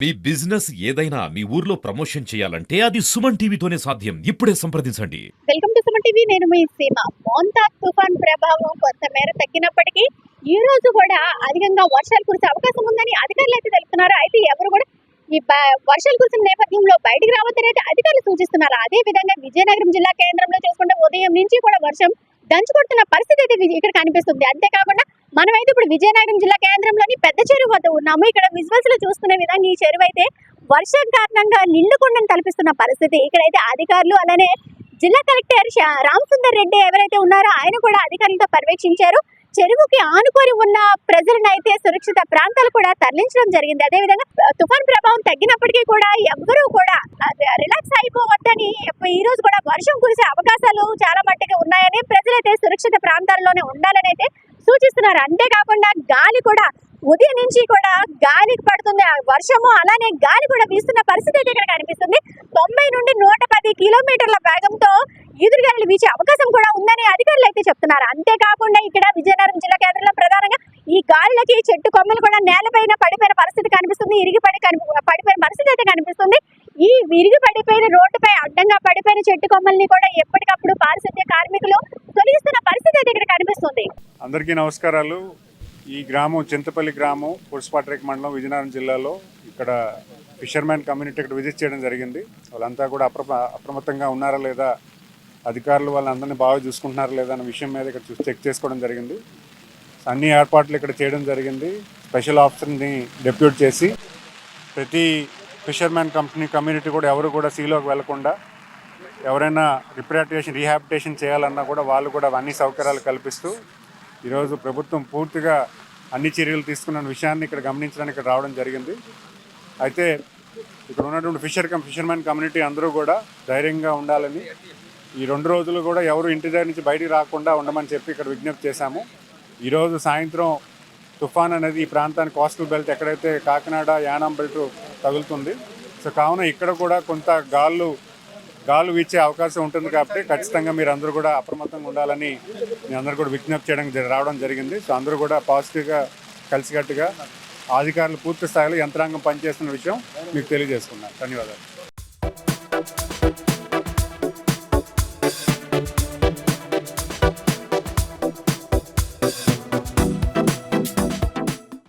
మీ business ఏదైనా మీ ఊర్లో promotion చేయాలంటే అది సుమన్ టీవీతోనే సాధ్యం. ఇప్పుడే సంప్రదించండి. Welcome to Suman TV. నేను మీ సీమ. మోంతాక్ తుఫాన్ ప్రభావం కొంతమేర తగ్గినప్పటికీ ఈ రోజు కూడా అధికంగా వర్షాలు కురిసే అవకాశం ఉందని అధికారులు అయితే తెలుపుతున్నారు. అయితే ఎవరు కూడా ఈ వర్షాలు కురిసిన నేపథ్యంలో బయటికి రావద్దని అయితే అధికారులు సూచిస్తున్నారు. అదే విధంగా విజయనగరం జిల్లా కేంద్రంలో చూసుకుంటే ఉదయం నుంచి కూడా వర్షం దంచుకొడుతున్న పరిస్థితి అయితే ఇక్కడ కనిపిస్తుంది. అంతేకాకుండా మనమైతే ఇప్పుడు విజయనగరం జిల్లా కేంద్రంలోని పెద్ద చెరువు వద్ద ఉన్నాము. ఇక్కడ విజువల్స్ లో చూసుకునే విధంగా ఈ చెరువు అయితే వర్షం కారణంగా నిండుకుండను తలపిస్తున్న పరిస్థితి. ఇక్కడైతే అధికారులు అలానే జిల్లా కలెక్టర్ రామసుందర్ రెడ్డి ఎవరైతే ఉన్నారో ఆయన కూడా అధికారులతో పర్యవేక్షించారు. చెరువుకి ఆనుకొని ఉన్న ప్రజలను అయితే సురక్షిత ప్రాంతాలు కూడా తరలించడం జరిగింది. అదేవిధంగా తుఫాన్ ప్రభావం తగ్గినప్పటికీ కూడా ఎవ్వరూ కూడా రిలాక్స్ అయిపోవద్దని ఈ రోజు కూడా వర్షం కురిసే అవకాశాలు చాలా మట్టుగా ఉన్నాయని ప్రజలైతే సురక్షిత ప్రాంతాల్లోనే ఉండాలని అయితే సూచిస్తున్నారు. అంతేకాకుండా గాలి కూడా ఉదయం నుంచి కూడా గాలికి పడుతుంది వర్షము, అలానే గాలి కూడా వీస్తున్న పరిస్థితి అయితే ఇక్కడ కనిపిస్తుంది. 90 నుండి 110 కిలోమీటర్ల వేగంతో ఈదురుగాలు వీచే అవకాశం కూడా ఉందని అధికారులు అయితే చెప్తున్నారు. అంతేకాకుండా ఇక్కడ విజయనగరం జిల్లా కేంద్రంలో ప్రధానంగా ఈ గాలిలకి చెట్టు కొమ్మలు కూడా నేలపైన పడిపోయిన పరిస్థితి కనిపిస్తుంది. పడిపోయిన పరిస్థితి అయితే కనిపిస్తుంది. ఈ విరిగి పడిపోయిన రోడ్డుపై అడ్డంగా పడిపోయిన చెట్టు కొమ్మల్ని కూడా ఎప్పటికప్పుడు పారిశుద్ధ్య కార్మికులు తొలగిస్తున్న పరిస్థితి అయితే ఇక్కడ కనిపిస్తుంది. అందరికీ నమస్కారాలు. ఈ గ్రామం చింతపల్లి గ్రామం, పురుషపాట్రేక్ మండలం, విజయనగరం జిల్లాలో ఇక్కడ ఫిషర్మ్యాన్ కమ్యూనిటీ ఇక్కడ విజిట్ చేయడం జరిగింది. వాళ్ళంతా కూడా అప్రమత్తంగా ఉన్నారా లేదా, అధికారులు వాళ్ళందరినీ బాగా చూసుకుంటున్నారా లేదా అన్న విషయం మీద ఇక్కడ చెక్ చేసుకోవడం జరిగింది. అన్ని ఏర్పాట్లు ఇక్కడ చేయడం జరిగింది. స్పెషల్ ఆఫీసర్ని డెప్యూట్ చేసి ప్రతి ఫిషర్మ్యాన్ కమ్యూనిటీ కూడా ఎవరు కూడా సీలోకి వెళ్లకుండా, ఎవరైనా రీహాబిటేషన్ చేయాలన్నా కూడా వాళ్ళు కూడా అన్ని సౌకర్యాలు కల్పిస్తూ ఈరోజు ప్రభుత్వం పూర్తిగా అన్ని చర్యలు తీసుకున్న విషయాన్ని ఇక్కడ గమనించడానికి ఇక్కడ రావడం జరిగింది. అయితే ఇక్కడ ఉన్నటువంటి ఫిషర్మ్యాన్ కమ్యూనిటీ అందరూ కూడా ధైర్యంగా ఉండాలని, ఈ 2 రోజులు కూడా ఎవరు ఇంటి దగ్గర నుంచి బయటికి రాకుండా ఉండమని చెప్పి ఇక్కడ విజ్ఞప్తి చేశాము. ఈరోజు సాయంత్రం తుఫాన్ అనేది ఈ ప్రాంతానికి కోస్టల్ బెల్ట్ ఎక్కడైతే కాకినాడ యానాం బెల్ట్ తగులుతుంది. సో కావున ఇక్కడ కూడా కొంత గాలు వీచే అవకాశం ఉంటుంది. కాబట్టి ఖచ్చితంగా మీరు అందరూ కూడా అప్రమత్తంగా ఉండాలని మీ అందరూ కూడా విజ్ఞప్తి రావడం జరిగింది. సో అందరూ కూడా పాజిటివ్గా కలిసికట్టుగా అధికారులు పూర్తి స్థాయిలో యంత్రాంగం పనిచేస్తున్న విషయం మీకు తెలియజేసుకున్నాను. ధన్యవాదాలు.